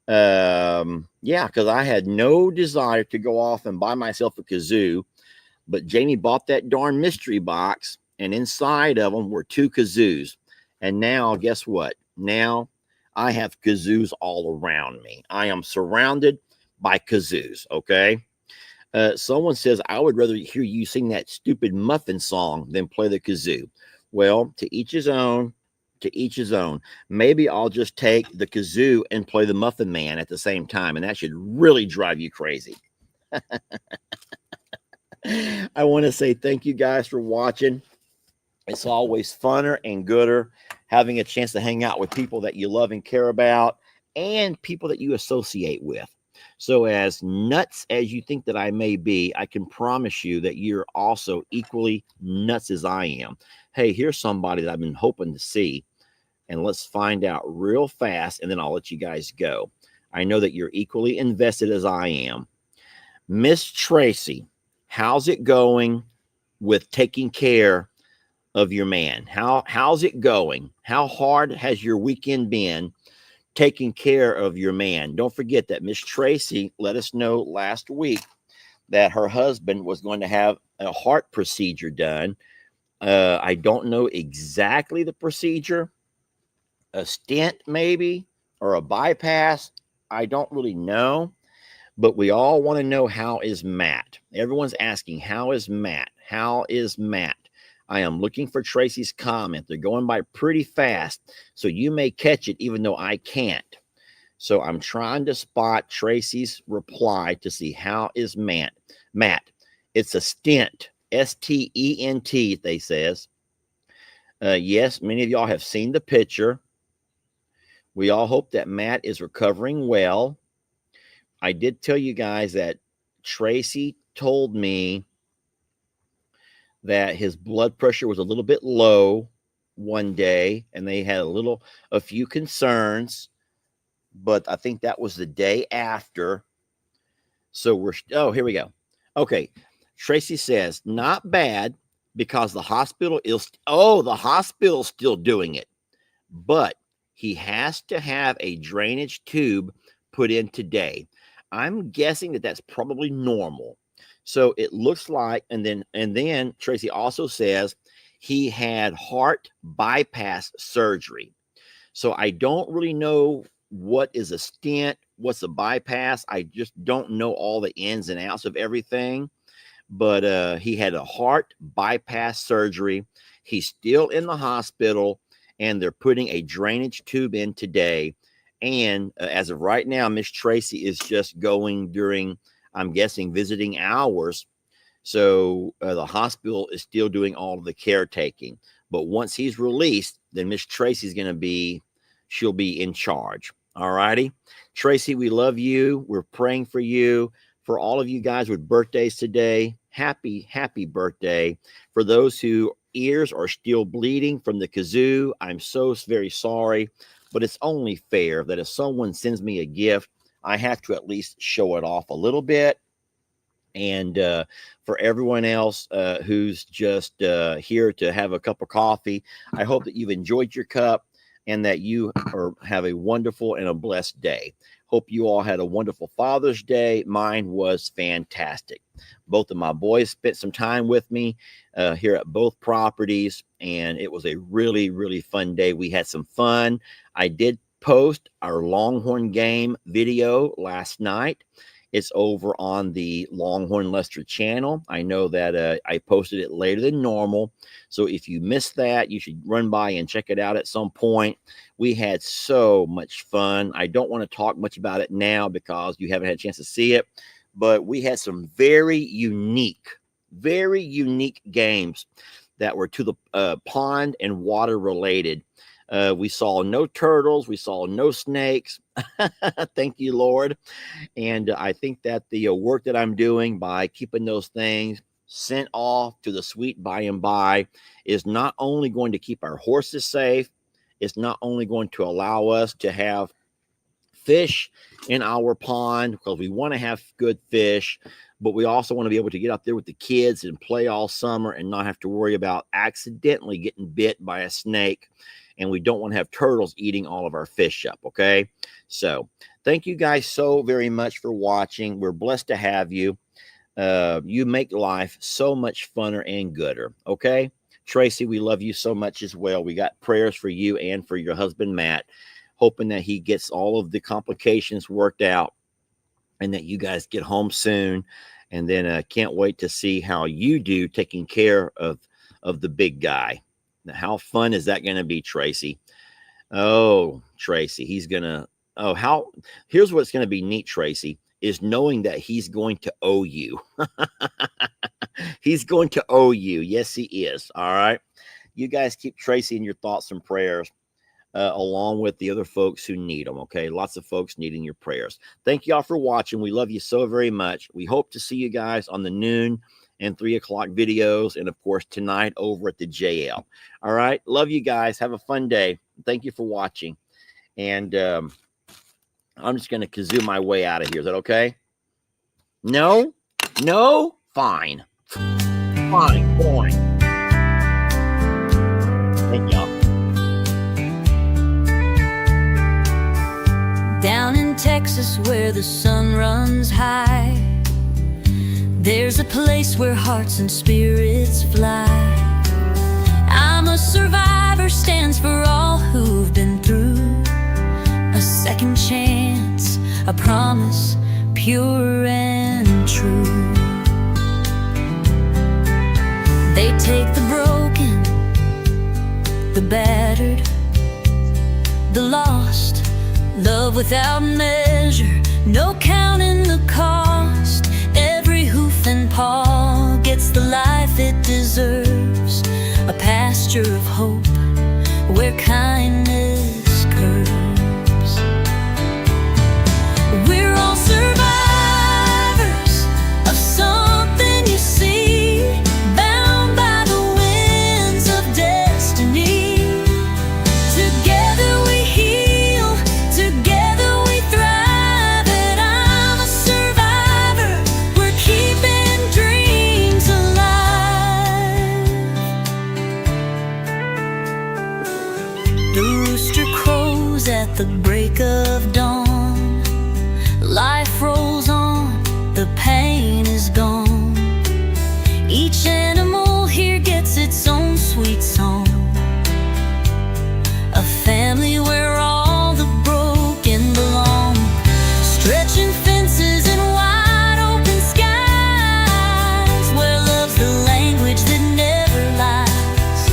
Yeah, because I had no desire to go off and buy myself a kazoo. But Jamie bought that darn mystery box, and inside of them were 2 kazoos. And now, guess what? Now I have kazoos all around me. I am surrounded by kazoos. Okay. Someone says, I would rather hear you sing that stupid muffin song than play the kazoo. Well, to each his own, to each his own. Maybe I'll just take the kazoo and play the Muffin Man at the same time, and that should really drive you crazy. I want to say thank you guys for watching. It's always funner and gooder having a chance to hang out with people that you love and care about and people that you associate with. So as nuts as you think that I may be, I can promise you that you're also equally nuts as I am. Hey, here's somebody that I've been hoping to see, and let's find out real fast, and then I'll let you guys go. I know that you're equally invested as I am. Miss Tracy, how's it going with taking care of your man? How's it going? How hard has your weekend been taking care of your man? Don't forget that Miss Tracy let us know last week that her husband was going to have a heart procedure done. I don't know exactly the procedure, a stent maybe, or a bypass. I don't really know, but we all want to know, how is Matt? Everyone's asking, how is Matt? How is Matt? I am looking for Tracy's comment. They're going by pretty fast, so you may catch it even though I can't. So I'm trying to spot Tracy's reply to see, how is Matt? Matt, it's a stent, S-T-E-N-T, they says. Yes, many of y'all have seen the picture. We all hope that Matt is recovering well. I did tell you guys that Tracy told me that his blood pressure was a little bit low one day, and they had a few concerns, but I think that was the day after. So here we go. Okay. Tracy says, not bad, because the hospital the hospital's still doing it, but he has to have a drainage tube put in today. I'm guessing that that's probably normal. So it looks like, and then Tracy also says he had heart bypass surgery. So I don't really know what is a stent, what's a bypass. I just don't know all the ins and outs of everything. But he had a heart bypass surgery. He's still in the hospital, and they're putting a drainage tube in today. And as of right now, Miss Tracy is just going during, I'm guessing, visiting hours. So the hospital is still doing all of the caretaking. But once he's released, then Miss Tracy's going to be, she'll be in charge. All righty. Tracy, we love you. We're praying for you. For all of you guys with birthdays today, happy, happy birthday. For those whose ears are still bleeding from the kazoo, I'm so very sorry. But it's only fair that if someone sends me a gift, I have to at least show it off a little bit. And for everyone else who's just here to have a cup of coffee, I hope that you've enjoyed your cup and that you have a wonderful and a blessed day. Hope you all had a wonderful Father's Day. Mine was fantastic. Both of my boys spent some time with me here at both properties, and it was a really, really fun day. We had some fun. I did post our Longhorn game video last night. It's over on the Longhorn Lester channel. I know that I posted it later than normal. So if you missed that, you should run by and check it out at some point. We had so much fun. I don't want to talk much about it now because you haven't had a chance to see it, but we had some very unique games that were to the pond and water related. We saw no turtles. We saw no snakes. Thank you, Lord. And I think that the work that I'm doing by keeping those things sent off to the sweet by and by is not only going to keep our horses safe, it's not only going to allow us to have fish in our pond because we want to have good fish, but we also want to be able to get out there with the kids and play all summer and not have to worry about accidentally getting bit by a snake. And we don't want to have turtles eating all of our fish up. Okay. So thank you guys so very much for watching. We're blessed to have you. You make life so much funner and gooder. Okay. Tracy, we love you so much as well. We got prayers for you and for your husband, Matt, hoping that he gets all of the complications worked out and that you guys get home soon. And then can't wait to see how you do taking care of the big guy. Now, how fun is that going to be, Tracy? Oh, Tracy, he's going to, here's what's going to be neat, Tracy, is knowing that he's going to owe you. He's going to owe you. Yes, he is. All right. You guys keep Tracy in your thoughts and prayers along with the other folks who need them. Okay. Lots of folks needing your prayers. Thank y'all for watching. We love you so very much. We hope to see you guys on the noon and 3 o'clock videos. And of course, tonight over at the JL. All right. Love you guys. Have a fun day. Thank you for watching. And I'm just going to kazoo my way out of here. Is that okay? No? No? Fine. Fine. Boring. Thank y'all. Down in Texas where the sun runs high, there's a place where hearts and spirits fly. I'm a survivor stands for all who've been through. A second chance, a promise, pure and true. They take the broken, the battered, the lost, love without measure, no counting the cost. Every hoof and paw gets the life it deserves, a pasture of hope where kindness curves. We're all survivors of something you see, bound by the winds of destiny. Together we heal, together we thrive, and I'm a survivor. We're keeping dreams alive. The rooster crows at the break of dawn. Life rolls on, the pain is gone. Each animal here gets its own sweet song. A family where all the broken belong. Stretching fences and wide open skies, where love's the language that never lies.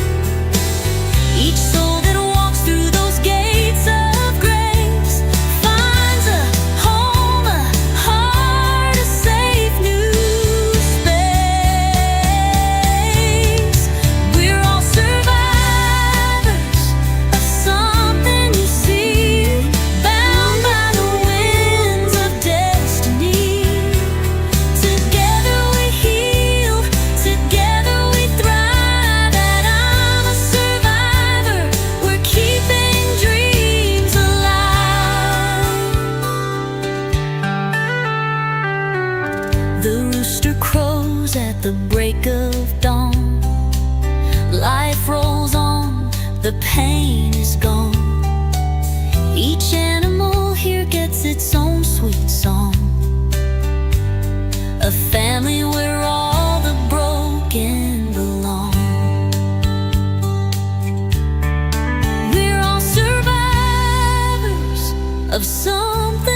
Each soul that walks through those gates of grace finds a home, a heart, a safe new space. We're all survivors of something you see, bound by the winds of destiny. Together we heal, together we thrive, and I'm a survivor. We're keeping dreams alive. The rooster crows at the break of dawn. Life rolls on, the pain is gone. Each animal here gets its own sweet song. A family where all the broken belong. We're all survivors of something